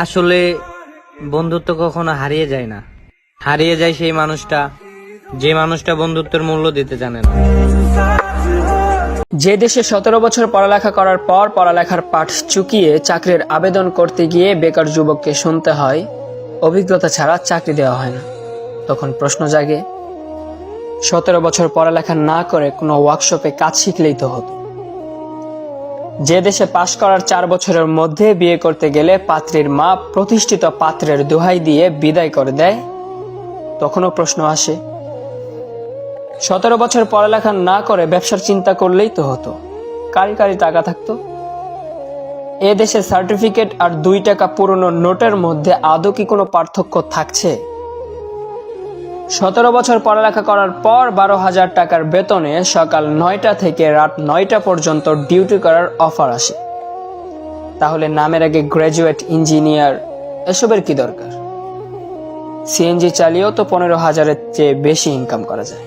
আসলে বন্ধুত্ব কখনো হারিয়ে যায় না, হারিয়ে যায় সেই মানুষটা যে মানুষটা বন্ধুত্বের মূল্য দিতে জানে না। যে দেশে 17 বছর পড়ালেখা করার পর পড়ালেখার পাঠ চুকিয়ে চাকরির আবেদন করতে গিয়ে বেকার যুবককে শুনতে হয় অভিজ্ঞতা ছাড়া চাকরি দেওয়া হয় না, তখন প্রশ্ন জাগে 17 বছর পড়ালেখা না করে কোনো ওয়ার্কশপে কাজ শিখলেই তো হতো। যে দেশে পাশ করার 4 বছরের মধ্যে বিয়ে করতে গেলে পাত্রীর মা প্রতিষ্ঠিত পাত্রের দোহাই দিয়ে বিদায় করে দেয়, তখনও প্রশ্ন আসে 17 বছর পড়ালেখা না করে ব্যবসার চিন্তা করলেই তো হতো, কারি কারি টাকা থাকতো। এ দেশে সার্টিফিকেট আর 2 টাকা পুরনো নোটের মধ্যে আদৌ কি কোনো পার্থক্য থাকছে? 17 বছর পড়ালেখা করার পর 12,000 টাকার বেতনে সকাল 9টা থেকে রাত 9টা পর্যন্ত ডিউটি করার অফার আসে। তাহলে নামের আগে গ্র্যাজুয়েট, ইঞ্জিনিয়ার এসবের কি দরকার? সিএনজি চালিয়েও তো 15,000-এর চেয়ে বেশি ইনকাম করা যায়।